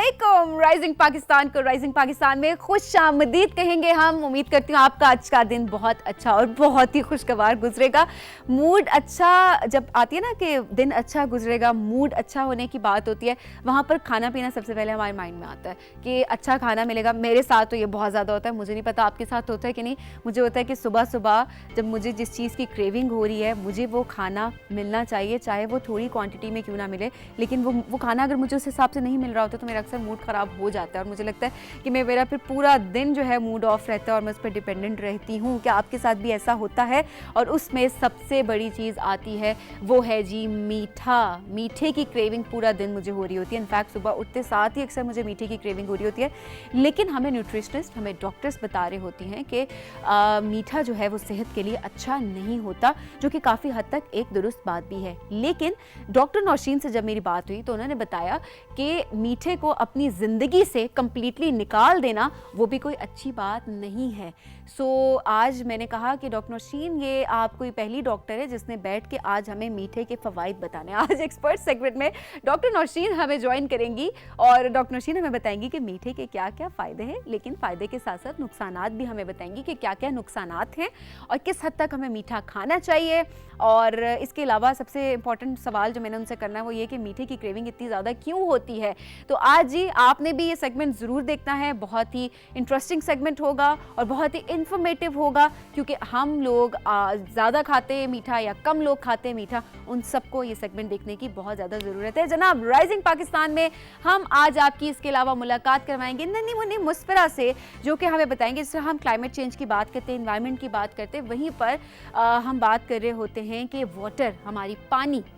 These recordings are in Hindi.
अस्सलामुअलैकुम। राइजिंग पाकिस्तान को राइजिंग पाकिस्तान में खुशामदीद कहेंगे हम। उम्मीद करती हूँ आपका आज का दिन बहुत अच्छा और बहुत ही खुशगवार गुजरेगा। मूड अच्छा जब आती है ना कि दिन अच्छा गुजरेगा, मूड अच्छा होने की बात होती है, वहाँ पर खाना पीना सबसे पहले हमारे माइंड में आता है कि अच्छा खाना मिलेगा। मेरे साथ तो ये बहुत ज़्यादा होता है, मुझे नहीं पता आपके साथ होता है कि नहीं। मुझे होता है कि सुबह सुबह जब मुझे जिस चीज़ की क्रेविंग हो रही है, मुझे वो खाना मिलना चाहिए, चाहे वो थोड़ी क्वांटिटी में क्यों ना मिले, लेकिन वो खाना अगर मुझे उस हिसाब से नहीं मिल रहा होता तो मेरा अक्सर मूड ख़राब हो जाता है और मुझे लगता है कि मेरा फिर पूरा दिन जो है मूड ऑफ रहता है और मैं उस पर डिपेंडेंट रहती हूँ। क्या आपके साथ भी ऐसा होता है? और उसमें सबसे बड़ी चीज़ आती है वो है जी मीठा। मीठे की क्रेविंग पूरा दिन मुझे हो रही होती है। इनफैक्ट सुबह उठते साथ ही अक्सर मुझे मीठे की क्रेविंग हो रही होती है, लेकिन हमें न्यूट्रिशनिस्ट, हमें डॉक्टर्स बता रहे होते हैं कि मीठा जो है वो सेहत के लिए अच्छा नहीं होता, जो कि काफ़ी हद तक एक दुरुस्त बात भी है। लेकिन डॉक्टर नौशीन से जब मेरी बात हुई तो उन्होंने बताया कि मीठे को अपनी ज़िंदगी से कंप्लीटली निकाल देना वो भी कोई अच्छी बात नहीं है। सो आज मैंने कहा कि डॉक्टर नौशीन, ये आप कोई पहली डॉक्टर है जिसने बैठ के आज हमें मीठे के फ़वाइद बताने। आज एक्सपर्ट सेगमेंट में डॉक्टर नौशीन हमें ज्वाइन करेंगी और डॉक्टर नौशीन हमें बताएंगी कि मीठे के क्या क्या फ़ायदे हैं, लेकिन फ़ायदे के साथ साथ नुकसानात भी हमें बताएंगी कि क्या क्या नुकसानात हैं और किस हद तक हमें मीठा खाना चाहिए। और इसके अलावा सबसे इम्पॉर्टेंट सवाल जो मैंने उनसे करना है वो ये कि मीठे की क्रेविंग इतनी ज़्यादा क्यों होती है। तो आज जी आपने भी ये सेगमेंट ज़रूर देखना है। बहुत ही इंटरेस्टिंग सेगमेंट होगा और बहुत ही इंफॉर्मेटिव होगा, क्योंकि हम लोग ज़्यादा खाते हैं मीठा या कम लोग खाते हैं मीठा, उन सबको ये सेगमेंट देखने की बहुत ज़्यादा ज़रूरत है। जनाब, राइजिंग पाकिस्तान में हम आज आपकी इसके अलावा मुलाकात करवाएंगे नन्ही मुन्नी मुस्फरा से, जो कि हमें बताएंगे, जिस तरह हम क्लाइमेट चेंज की बात करते हैं, इन्वायरमेंट की बात करते हैं, वहीं पर हम बात कर रहे होते हैं कि वाटर, हमारी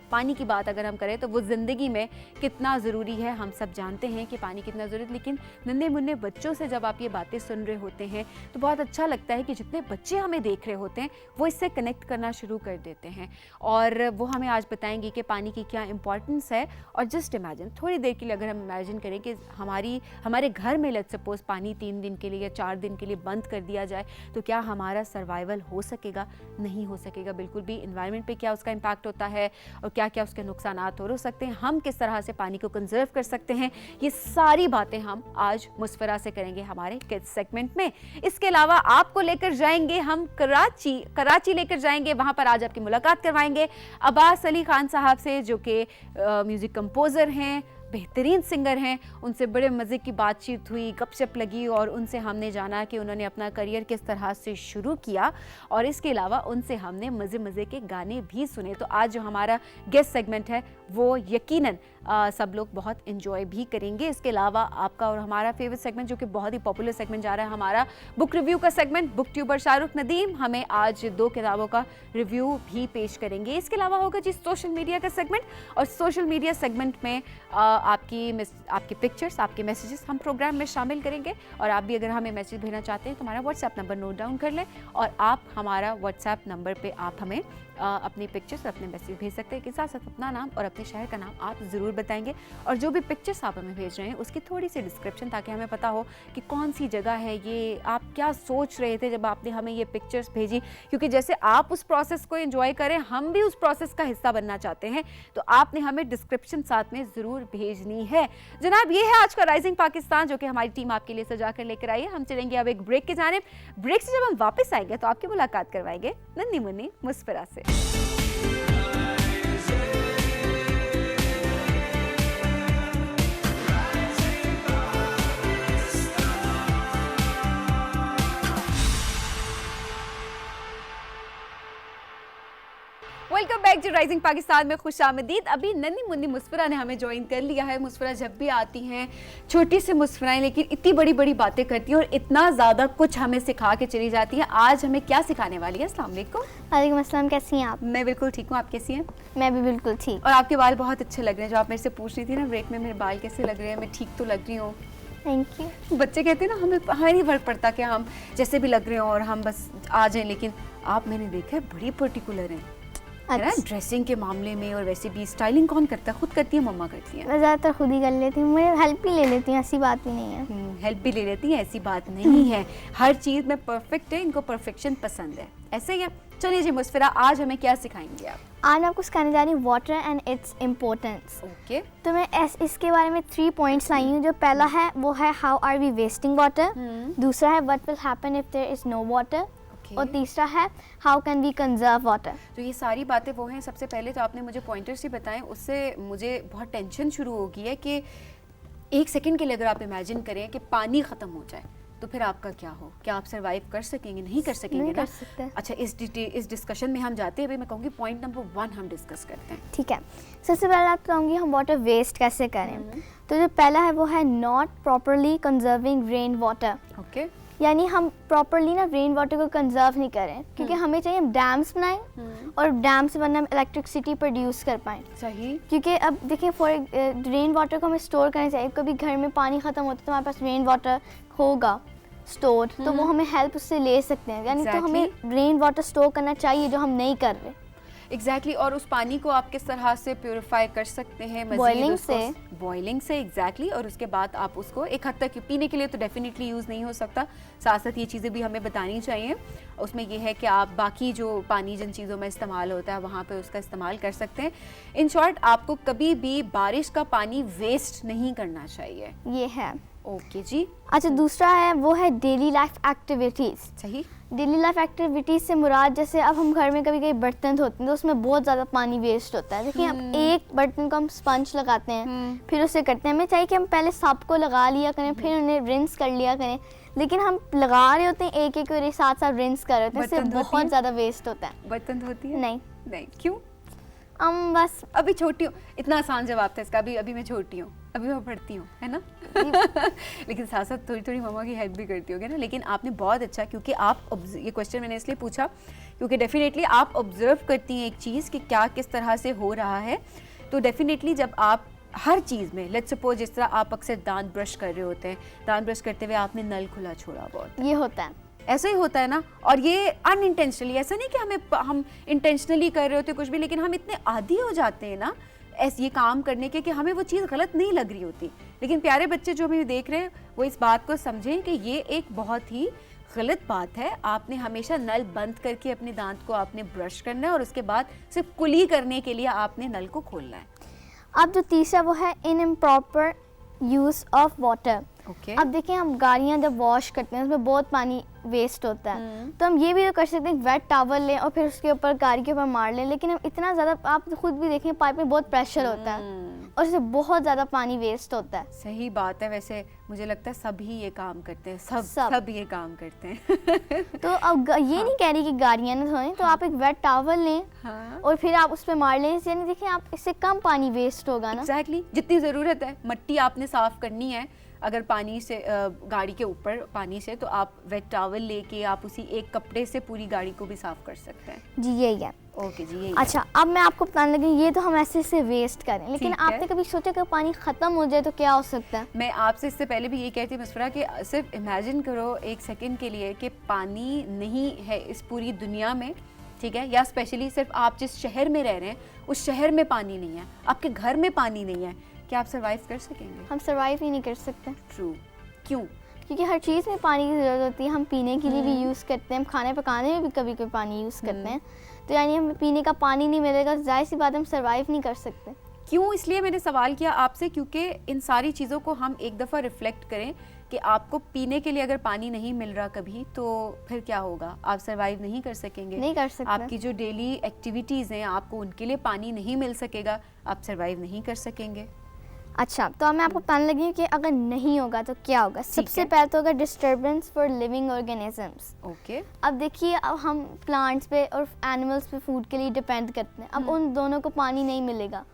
पानी की बात अगर हम करें तो वो ज़िंदगी में कितना ज़रूरी है। हम सब जानते हैं कि पानी कितना ज़रूरी है, लेकिन नन्हे मुन्ने बच्चों से जब आप ये बातें सुन रहे होते हैं तो बहुत अच्छा लगता है कि जितने बच्चे हमें देख रहे होते हैं वो इससे कनेक्ट करना शुरू कर देते हैं और वो हमें आज बताएंगे कि पानी की क्या इंपॉर्टेंस है। और जस्ट इमेजिन, थोड़ी देर के लिए अगर हम इमेजिन करें कि हमारे घर में लेट्स सपोज पानी 3 दिन के लिए या 4 दिन के लिए बंद कर दिया जाए, तो क्या हमारा सर्वाइवल हो सकेगा? नहीं हो सकेगा बिल्कुल भी। इन्वायरमेंट पे क्या उसका इम्पैक्ट होता है और क्या क्या उसके नुकसानात हो सकते हैं, हम किस तरह से पानी को कंजर्व कर सकते हैं, ये सारी बातें हम आज मुस्फरा से करेंगे हमारे किड्स सेगमेंट में। इसके अलावा आपको लेकर जाएंगे हम कराची लेकर जाएंगे, वहां पर आज आपकी मुलाकात करवाएंगे अब्बास अली खान साहब से, जो कि म्यूजिक कंपोजर हैं, बेहतरीन सिंगर हैं। उनसे बड़े मज़े की बातचीत हुई, गपशप लगी और उनसे हमने जाना कि उन्होंने अपना करियर किस तरह से शुरू किया और इसके अलावा उनसे हमने मज़े के गाने भी सुने। तो आज जो हमारा गेस्ट सेगमेंट है वो यकीनन सब लोग बहुत इन्जॉय भी करेंगे। इसके अलावा आपका और हमारा फेवरेट सेगमेंट, जो कि बहुत ही पॉपुलर सेगमेंट जा रहा है, हमारा बुक रिव्यू का segment, book tuber Shahrukh Nadeem हमें आज 2 किताबों का रिव्यू भी पेश करेंगे। इसके अलावा होगा जी सोशल मीडिया का सेगमेंट, और सोशल मीडिया सेगमेंट में आपकी पिक्चर्स, आपके मैसेजेस हम प्रोग्राम में शामिल करेंगे। और आप भी अगर हमें मैसेज भेजना चाहते हैं तो हमारा व्हाट्सएप नंबर नोट डाउन कर लें और आप हमारा व्हाट्सएप नंबर पे आप हमें अपनी पिक्चर्स और अपने मैसेज भेज सकते हैं, के साथ साथ अपना नाम और अपने शहर का नाम आप ज़रूर बताएंगे और जो भी पिक्चर्स आप हमें भेज रहे हैं उसकी थोड़ी सी डिस्क्रिप्शन, ताकि हमें पता हो कि कौन सी जगह है ये, आप क्या सोच रहे थे जब आपने हमें ये पिक्चर्स भेजी। क्योंकि जैसे आप उस प्रोसेस को एंजॉय करें, हम भी उस प्रोसेस का हिस्सा बनना चाहते हैं, तो आपने हमें डिस्क्रिप्शन साथ में ज़रूर भेजनी है। जनाब, ये है आज का राइजिंग पाकिस्तान, जो कि हमारी टीम आपके लिए सजा कर लेकर आई है। हम चलेंगे अब एक ब्रेक की जानिब। ब्रेक से जब हम वापस आएंगे तो आपकी मुलाकात करवाएंगे नन्ही मुन्नी मुस्फरा से। Welcome back to Rising Pakistan में खुशामदीद। अभी नन्ही मुन्नी मुस्फरा ने हमें ज्वाइन कर लिया है। मुस्फरा जब भी आती हैं, छोटी सी मुस्फराएं, लेकिन इतनी बड़ी बड़ी बातें करती हैं और इतना ज़्यादा कुछ हमें सिखा के चली जाती हैं। आज हमें क्या सिखाने वाली है? अस्सलाम वालेकुम। वालेकुम अस्सलाम, कैसी हैं आप? मैं बिल्कुल ठीक हूँ, आप कैसी हैं? मैं भी बिल्कुल ठीक। और आपके बाल बहुत अच्छे लग रहे हैं। जो आप मेरे से पूछ रही थी ना ब्रेक में, मेरे बाल कैसे लग रहे हैं, मैं ठीक तो लग रही हूँ? Thank you. बच्चे कहते हैं ना, हमें नहीं फर्क पड़ता कि हम जैसे भी लग रहे हो और हम बस आ जाएं, लेकिन आप, मैंने देखा है, बड़ी पर्टिकुलर हैं। अच्छा। ड्रेसिंग के मामले में। और वैसे भी स्टाइलिंग कौन करता है? खुद करती है, मम्मा करती है? मैं ज़्यादातर खुद ही कर लेती हूँ, मैं हेल्प भी ले लेती हूँ, ऐसी बात भी नहीं है। हेल्प भी ले लेती है, ऐसी बात नहीं है। हर चीज़ में परफेक्ट है, इनको परफेक्शन पसंद है, ऐसे ही है। चलिए जी मुस्फिरा, आज हमें क्या सिखाएंगे आप? आज मैं आपको सिखाने जा रही हूँ water and its importance. Okay. तो मैं इसके बारे में 3 पॉइंट्स लाई हूँ। जो पहला है वो है how are we wasting water, दूसरा है what will happen if there is no water, और तीसरा है how can we conserve water. तो ये सारी बातें वो हैं। सबसे पहले तो आपने मुझे पॉइंटर्स ही बताएं, उससे मुझे बहुत टेंशन शुरू हो गई है कि एक सेकंड के लिए अगर आप इमेजिन करें कि पानी ख़त्म हो जाए तो फिर आपका क्या हो? क्या आप सरवाइव कर सकेंगे? नहीं कर सकेंगे नहीं ना? कर सकते। अच्छा, इस डिस्कशन में हम जाते हैं। अभी मैं कहूँगी पॉइंट नंबर 1 हम डिस्कस करते हैं। ठीक है, सबसे पहले आप कहूँगी हम वाटर वेस्ट कैसे करें। तो जो पहला है वो है not properly conserving rain water. Okay. यानी हम प्रॉपरली ना रेन वाटर को कंजर्व नहीं करें, क्योंकि हमें चाहिए हम डैम्स बनाएं और डैम से बनना हम इलेक्ट्रिसिटी प्रोड्यूस कर पाएँ। सही। क्योंकि अब देखिए रेन वाटर को हमें स्टोर करना चाहिए। कभी घर में पानी ख़त्म होता है तो हमारे पास रेन वाटर होगा स्टोर, तो वो हमें हेल्प उससे ले सकते हैं। यानी तो हमें रेन वाटर स्टोर करना चाहिए, जो हम नहीं कर रहे। एग्जैक्टली। और उस पानी को आप किस तरह से प्योरीफाई कर सकते हैं? बॉइलिंग से। बॉइलिंग से, एग्जैक्टली। और उसके बाद आप उसको एक हद तक पीने के लिए तो डेफिनेटली यूज़ नहीं हो सकता। साथ साथ ये चीज़ें भी हमें बतानी चाहिए। उसमें ये है कि आप बाकी जो पानी जिन चीज़ों में इस्तेमाल होता है वहाँ पे उसका इस्तेमाल कर सकते हैं। इन शॉर्ट, आपको कभी भी बारिश का पानी वेस्ट नहीं करना चाहिए। ये है। ओके जी। अच्छा, दूसरा है वो है डेली लाइफ एक्टिविटीज़। सही। डेली लाइफ एक्टिविटीज़ से मुराद जैसे अब हम घर में कभी कभी बर्तन धोते हैं तो उसमें बहुत ज़्यादा पानी वेस्ट होता है। देखिए, अब एक बर्तन को हम स्पंज लगाते हैं, फिर उसे करते हैं। हमें चाहिए कि हम पहले सबको लगा लिया करें, फिर उन्हें रिंस कर लिया करें। लेकिन हम लगा रहे होते हैं एक एक और साथ साथ रिंस कर रहे होते हैं, इससे बहुत ज़्यादा वेस्ट होता है। बर्तन धोती है? नहीं। नहीं, क्यों? बस अभी छोटी हूँ। इतना आसान जवाब था इसका। अभी मैं छोटी हूँ, अभी मैं पढ़ती हूँ, है ना? लेकिन साथ साथ थोड़ी थोड़ी मम्मा की हेल्प भी करती होगी ना। लेकिन आपने बहुत अच्छा, क्योंकि आप ये क्वेश्चन मैंने इसलिए पूछा क्योंकि डेफिनेटली आप ऑब्जर्व करती हैं एक चीज़ कि क्या किस तरह से हो रहा है। तो डेफिनेटली जब आप हर चीज़ में, लेट्स सपोज जिस तरह आप अक्सर दांत ब्रश कर रहे होते हैं, दांत ब्रश करते हुए आपने नल खुला छोड़ा, बहुत ये होता है। ऐसा ही होता है ना। और ये अनइंटेंशनली, ऐसा नहीं कि हम इंटेंशनली कर रहे होते कुछ भी, लेकिन हम इतने आदी हो जाते हैं ना ऐसे ये काम करने के कि हमें वो चीज़ गलत नहीं लग रही होती। लेकिन प्यारे बच्चे जो हमें देख रहे हैं वो इस बात को समझें कि ये एक बहुत ही गलत बात है। आपने हमेशा नल बंद करके अपने दांत को आपने ब्रश करना है और उसके बाद सिर्फ कुली करने के लिए आपने नल को खोलना है। अब जो तीसरा वो है इनइम्प्रॉपर यूज़ ऑफ वाटर। Okay. अब देखिए, हम गाड़ियाँ जब वॉश करते हैं उसमें बहुत पानी वेस्ट होता है, तो हम ये भी कर सकते हैं वेट टॉवल लें और फिर उसके ऊपर गाड़ी के ऊपर मार लें। लेकिन हम इतना ज़्यादा, आप खुद भी देखें, पाइप में बहुत प्रेशर होता है और इससे बहुत ज़्यादा पानी वेस्ट होता है। सही बात है। वैसे मुझे लगता है सभी ये काम करते हैं, सब ये काम करते हैं। तो अब ये नहीं कह रही कि गाड़ियाँ ना धोएं, तो आप एक वेट टॉवल लें और फिर आप उस पर मार लें। यानी देखिए, आप इससे कम पानी वेस्ट होगा ना। एग्जैक्टली, जितनी ज़रूरत है। मट्टी आपने साफ़ करनी है अगर पानी से, गाड़ी के ऊपर पानी से, तो आप वेट टॉवल लेके आप उसी एक कपड़े से पूरी गाड़ी को भी साफ़ कर सकते हैं। जी, यही है। ओके जी, यही। अच्छा, अब मैं आपको बताने लगी, ये तो हम ऐसे से वेस्ट करें, लेकिन आपने कभी सोचा कि पानी ख़त्म हो जाए तो क्या हो सकता है? मैं आपसे इससे पहले भी ये कहती हूँ मुस्फरा कि सिर्फ इमेजिन करो एक सेकंड के लिए कि पानी नहीं है इस पूरी दुनिया में, ठीक है? या स्पेशली सिर्फ आप जिस शहर में रह रहे हैं उस शहर में पानी नहीं है, आपके घर में पानी नहीं है, क्या आप सर्वाइव कर सकेंगे? हम सर्वाइव ही नहीं कर सकते। ट्रू। क्यों? क्योंकि हर चीज़ में पानी की ज़रूरत होती है। हम पीने के लिए भी यूज़ करते हैं, हम खाने पकाने में भी कभी कभी पानी यूज़ करते हैं। तो यानी हमें पीने का पानी नहीं मिलेगा तो जाहिर सी बात है हम सर्वाइव नहीं कर सकते। क्यों? इसलिए मैंने सवाल किया आपसे क्योंकि इन सारी चीज़ों को हम एक दफ़ा रिफ्लेक्ट करें कि आपको पीने के लिए अगर पानी नहीं मिल रहा कभी, तो फिर क्या होगा? आप सर्वाइव नहीं कर सकेंगे। नहीं कर सकते। आपकी जो डेली एक्टिविटीज़ हैं, आपको उनके लिए पानी नहीं मिल सकेगा, आप सर्वाइव नहीं कर सकेंगे। अच्छा, तो मैं आपको बताने लगी हूँ कि अगर नहीं होगा तो क्या होगा। सबसे पहले तो होगा disturbance for living organisms. Okay. अब देखिए, अब हम प्लांट्स पे और एनिमल्स पे फूड के लिए डिपेंड करते हैं। अब उन दोनों को पानी नहीं मिलेगा,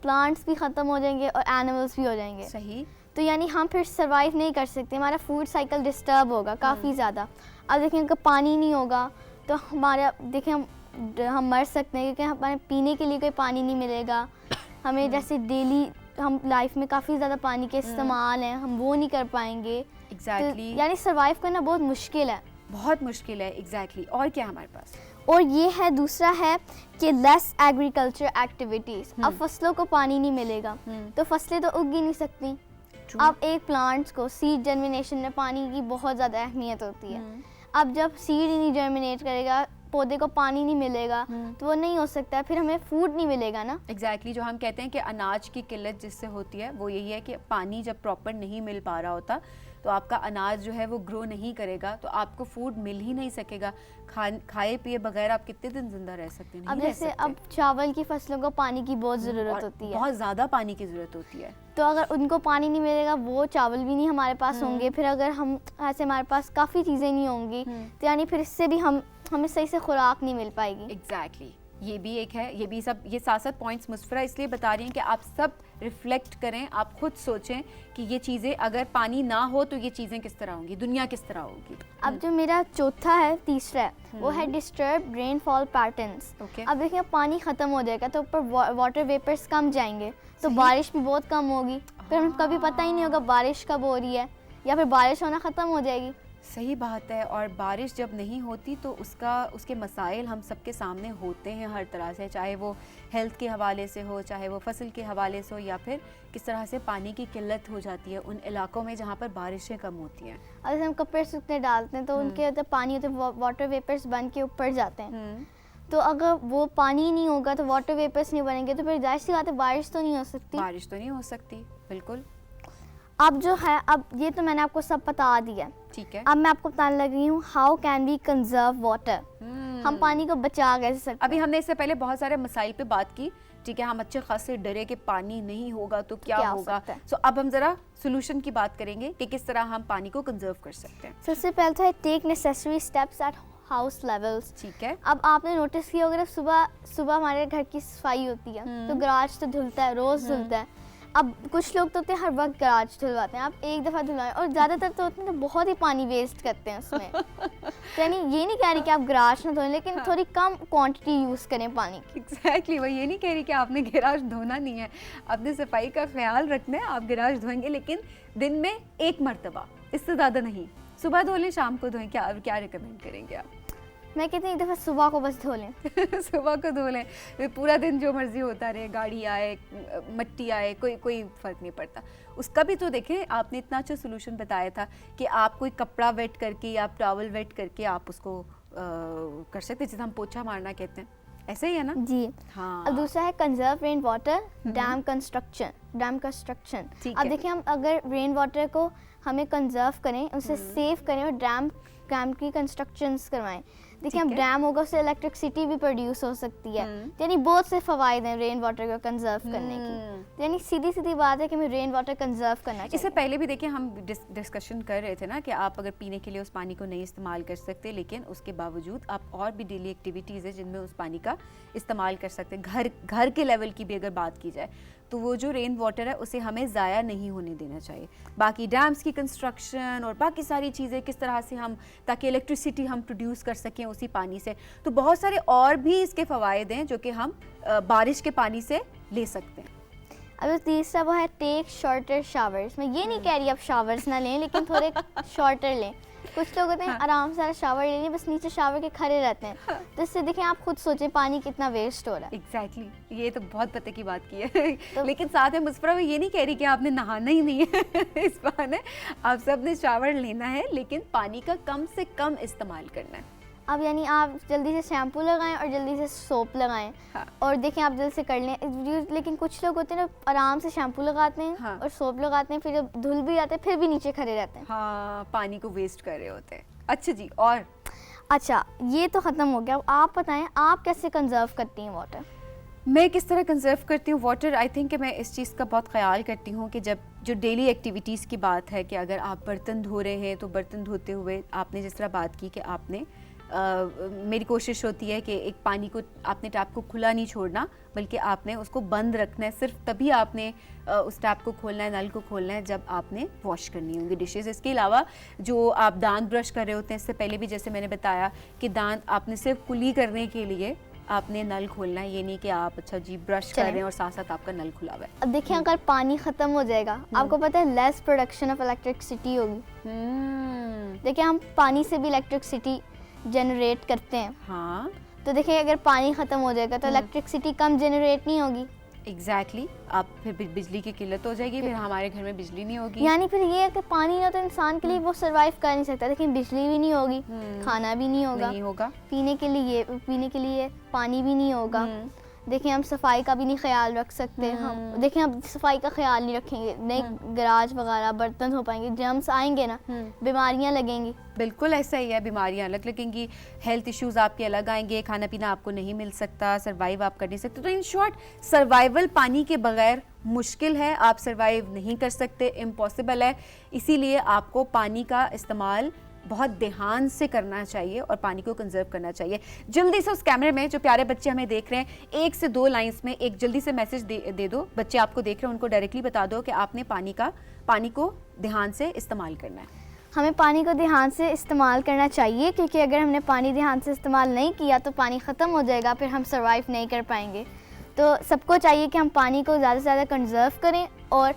प्लांट्स भी ख़त्म हो जाएंगे और एनिमल्स भी हो जाएंगे। सही। तो यानी हम फिर सर्वाइव नहीं कर सकते, हमारा फूड साइकिल डिस्टर्ब होगा काफ़ी ज़्यादा। अब देखिए, अगर पानी नहीं होगा तो हमारा देखिए हम मर सकते हैं, क्योंकि हमारे पीने के लिए कोई पानी नहीं मिलेगा। हमें जैसे डेली हम लाइफ में काफ़ी ज़्यादा पानी के इस्तेमाल हैं, हम वो नहीं कर पाएंगे। एग्जैक्टली। तो यानी सर्वाइव करना बहुत मुश्किल है, बहुत मुश्किल है। एग्जैक्टली। और क्या हमारे पास? और ये है दूसरा है कि लेस एग्रीकल्चर एक्टिविटीज़। अब फसलों को पानी नहीं मिलेगा तो फसलें तो उग ही नहीं सकती। अब एक प्लांट्स को सीड जर्मिनेशन में पानी की बहुत ज़्यादा अहमियत होती है। अब जब सीड ही नहीं जर्मिनेट करेगा पौधे को पानी नहीं मिलेगा तो वो नहीं हो सकता है, फिर हमें फूड नहीं मिलेगा ना। एग्जैक्टली जो हम कहते हैं कि अनाज की किल्लत जिससे होती है वो यही है कि पानी जब प्रॉपर नहीं मिल पा रहा होता तो आपका अनाज जो है वो ग्रो नहीं करेगा, तो आपको फूड मिल ही नहीं सकेगा। खाए पिए बगैर आप कितने दिन जिंदा रह सकते हैं? अब नहीं रह जैसे सकते। अब चावल की फसलों को पानी की बहुत ज़रूरत और होती है, बहुत ज़्यादा पानी की ज़रूरत होती है। तो अगर उनको पानी नहीं मिलेगा वो चावल भी नहीं हमारे पास होंगे, फिर अगर हम ऐसे हमारे पास काफ़ी चीज़ें नहीं होंगी तो यानी फिर इससे भी हमें सही से खुराक नहीं मिल पाएगी। एग्जैक्टली ये भी एक है, ये भी सब ये 7 पॉइंट्स मुस्फरा इसलिए बता रही हैं कि आप सब रिफ्लेक्ट करें, आप खुद सोचें कि ये चीज़ें अगर पानी ना हो तो ये चीज़ें किस तरह होंगी, दुनिया किस तरह होगी। अब जो मेरा चौथा है, तीसरा है, वो है डिस्टर्ब रेनफॉल पैटर्न्स। Okay. अब देखिए पानी ख़त्म हो जाएगा तो ऊपर वाटर वेपर्स कम जाएंगे तो बारिश भी बहुत कम होगी, फिर हमें कभी पता ही नहीं होगा बारिश कब हो रही है या फिर बारिश होना ख़त्म हो जाएगी। सही बात है। और बारिश जब नहीं होती तो उसके मसाइल हम सबके सामने होते हैं हर तरह से, चाहे वो हेल्थ के हवाले से हो, चाहे वो फसल के हवाले से हो, या फिर किस तरह से पानी की किल्लत हो जाती है उन इलाकों में जहाँ पर बारिशें कम होती हैं। अगर हम कपड़े सूखने डालते हैं तो उनके अंदर पानी होते हैं, वाटर वेपर्स बन के ऊपर जाते हैं, तो अगर वो पानी नहीं होगा तो वाटर वेपर्स नहीं बनेंगे तो फिर जाहिर सी बात है बारिश तो नहीं हो सकती। बारिश तो नहीं हो सकती, बिल्कुल। अब जो है, अब ये तो मैंने आपको सब बता दिया, ठीक है। अब मैं आपको बताने लगी हूँ how can we conserve water, हम पानी को बचा कैसे सकते हैं। अभी हमने इससे पहले बहुत सारे मसाइल पे बात की, ठीक है, हम अच्छे खासे डरे कि पानी नहीं होगा तो क्या हो होगा। सकता है? सो अब हम जरा सोल्यूशन की बात करेंगे कि किस तरह हम पानी को कंजर्व कर सकते हैं। सबसे पहले तो है take necessary steps at house levels. ठीक है। अब आपने नोटिस किया होगा सुबह सुबह हमारे घर की सफाई होती है तो गराज तो धुलता है, रोज धुलता है। अब कुछ लोग तो होते हैं हर वक्त गराज धुलवाते हैं, आप एक दफ़ा धुलवाएं, और ज़्यादातर तो होते हैं तो बहुत ही पानी वेस्ट करते हैं उसमें। तो यानी ये नहीं कह रही कि आप गराज ना धोएं, लेकिन थोड़ी कम क्वांटिटी यूज़ करें पानी की। एग्जैक्टली वो ये नहीं कह रही कि आपने गिराज धोना नहीं है, अपने सफाई का ख्याल रखना है, आप गिराज धोएंगे लेकिन दिन में 1 मरतबा, इससे ज़्यादा नहीं। सुबह धो लें, शाम को धोएं, क्या रिकमेंड करेंगे आप? मैं कहती हूँ एक दफ़ा सुबह को बस धो लें। सुबह को धो लें, फिर पूरा दिन जो मर्जी होता रहे, गाड़ी आए मट्टी आए, कोई फ़र्क नहीं पड़ता। उसका भी तो देखें, आपने इतना अच्छा सोल्यूशन बताया था कि आप कोई कपड़ा वेट करके या आप टॉवल वेट करके आप उसको कर सकते, जिसे हम पोछा मारना कहते हैं, ऐसे ही है ना? जी हाँ। अब दूसरा है conserve rain water dam construction. ठीक अब है। देखिए हम अगर रेन वाटर को हमें कंजर्व करें, उसे सेव करें और डैम की कंस्ट्रक्शंस करवाएं। देखिए हम डैम होगा उससे इलेक्ट्रिसिटी भी प्रोड्यूस हो सकती है, यानी बहुत से फ़वाइद हैं रेन वाटर को कंजर्व करने की। यानी सीधी सीधी बात है कि हमें रेन वाटर कंजर्व करना चाहिए। इससे पहले भी देखिए हम डिस्कशन कर रहे थे ना कि आप अगर पीने के लिए उस पानी को नहीं इस्तेमाल कर सकते, लेकिन उसके बावजूद आप और भी डेली एक्टिविटीज़ है जिनमें उस पानी का इस्तेमाल कर सकते हैं। घर के लेवल की भी अगर बात की जाए तो वो जो रेन वाटर है उसे हमें ज़ाया नहीं होने देना चाहिए। बाकी डैम्स की कंस्ट्रक्शन और बाकी सारी चीज़ें किस तरह से हम, ताकि इलेक्ट्रिसिटी हम प्रोड्यूस कर सकें उसी पानी से, तो बहुत सारे और भी इसके फ़वाइद हैं जो कि हम बारिश के पानी से ले सकते हैं। अब तीसरा वो है टेक शॉर्टर शावर्स। मैं ये नहीं कह रही आप शावर्स ना लें, लेकिन थोड़े शॉर्टर लें। कुछ लोग होते हैं आराम से शावर लेने, बस नीचे शावर के खड़े रहते हैं, तो इससे देखें आप खुद सोचें पानी कितना वेस्ट हो रहा है। एग्जैक्टली ये तो बहुत पते की बात की है। तो लेकिन साथ में मुस्फरा ये नहीं कह रही कि आपने नहाना ही नहीं है इस बहाने आप सब ने शावर लेना है, लेकिन पानी का कम से कम इस्तेमाल करना है। अब यानी आप जल्दी से शैम्पू लगाएं और जल्दी से सोप लगाएं। हाँ। और और देखें आप जल्दी से कर लें, लेकिन कुछ लोग होते हैं ना आराम से शैम्पू लगाते हैं। हाँ। और सोप लगाते हैं, फिर जब धुल भी जाते हैं फिर भी नीचे खड़े रहते हैं। हाँ, पानी को वेस्ट कर रहे होते हैं। अच्छा जी, और अच्छा ये तो ख़त्म हो गया, अब आप बताएं आप कैसे कंजर्व करती हैं वाटर? मैं किस तरह कंजर्व करती हूँ वाटर? आई थिंक कि मैं इस चीज़ का बहुत ख्याल करती हूँ कि जब जो डेली एक्टिविटीज़ की बात है कि अगर आप बर्तन धो रहे हैं तो बर्तन धोते हुए आपने जिस तरह बात की कि आपने मेरी कोशिश होती है कि एक पानी को आपने टैप को खुला नहीं छोड़ना, बल्कि आपने उसको बंद रखना है। सिर्फ तभी आपने उस टैप को खोलना है, नल को खोलना है जब आपने वॉश करनी होंगी डिशेस। इसके अलावा जो आप दांत ब्रश कर रहे होते हैं, इससे पहले भी जैसे मैंने बताया कि दांत आपने सिर्फ कुली करने के लिए आपने नल खोलना है, ये नहीं कि आप अच्छा जी ब्रश कर रहे हैं और साथ साथ आपका नल खुला हुआ है। अब देखिए अगर पानी ख़त्म हो जाएगा, आपको पता है लेस प्रोडक्शन ऑफ इलेक्ट्रिसिटी होगी। देखिए हम पानी से भी इलेक्ट्रिसिटी जनरेट करते हैं। हाँ, तो देखिए अगर पानी ख़त्म हो जाएगा तो इलेक्ट्रिसिटी कम जनरेट नहीं होगी। एग्जैक्टली अब फिर बिजली की किल्लत हो जाएगी, फिर हमारे घर में बिजली नहीं होगी। यानी फिर ये है कि पानी ना तो इंसान के लिए वो सरवाइव कर नहीं सकता, लेकिन बिजली भी नहीं होगी, खाना भी नहीं होगा, पीने के लिए पानी भी नहीं होगा। देखिए हम सफाई का भी नहीं ख्याल रख सकते, हम देखिए हम सफाई का ख्याल नहीं रखेंगे, नहीं गराज वगैरह बर्तन हो पाएंगे, जर्म्स आएंगे ना, बीमारियां लगेंगी। बिल्कुल ऐसा ही है, बीमारियां अलग लगेंगी, हेल्थ इश्यूज आपके अलग आएंगे, खाना पीना आपको नहीं मिल सकता, सर्वाइव आप कर नहीं सकते। तो इन शॉर्ट सर्वाइवल पानी के बगैर मुश्किल है, आप सर्वाइव नहीं कर सकते, इम्पॉसिबल है। इसीलिए आपको पानी का इस्तेमाल बहुत ध्यान से करना चाहिए और पानी को कंजर्व करना चाहिए। जल्दी से उस कैमरे में जो प्यारे बच्चे हमें देख रहे हैं, 1 से 2 लाइंस में एक जल्दी से मैसेज दे दो। बच्चे आपको देख रहे हैं, उनको डायरेक्टली बता दो कि आपने पानी को ध्यान से इस्तेमाल करना है। हमें पानी को ध्यान से इस्तेमाल करना चाहिए, क्योंकि अगर हमने पानी ध्यान से इस्तेमाल नहीं किया तो पानी ख़त्म हो जाएगा, फिर हम सर्वाइव नहीं कर पाएंगे। तो सबको चाहिए कि हम पानी को ज़्यादा से ज़्यादा कंजर्व करें और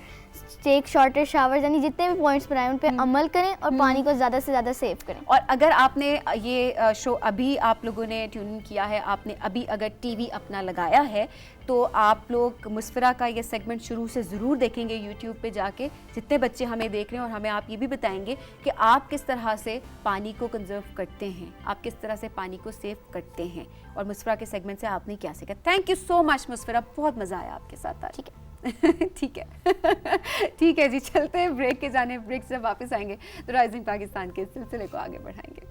टेक शॉर्टर शावर, यानी जितने भी पॉइंट्स बनाए उन पे अमल करें और पानी को ज़्यादा से ज़्यादा सेव करें। और अगर आपने ये शो अभी आप लोगों ने ट्यून इन किया है, आपने अभी अगर टीवी अपना लगाया है, तो आप लोग मुस्फिरा का ये सेगमेंट शुरू से ज़रूर देखेंगे यूट्यूब पे जाके। जितने बच्चे हमें देख रहे हैं, और हमें आप ये भी बताएंगे कि आप किस तरह से पानी को कंजर्व करते हैं, आप किस तरह से पानी को सेव करते हैं, और मुस्फिरा के सेगमेंट से आपने क्या सीखा। Thank you so much Musfira, बहुत मज़ा आया आपके साथ आज। ठीक है ठीक है ठीक है जी, चलते हैं ब्रेक के, जाने ब्रेक से वापस आएंगे तो राइजिंग पाकिस्तान के सिलसिले को आगे बढ़ाएंगे।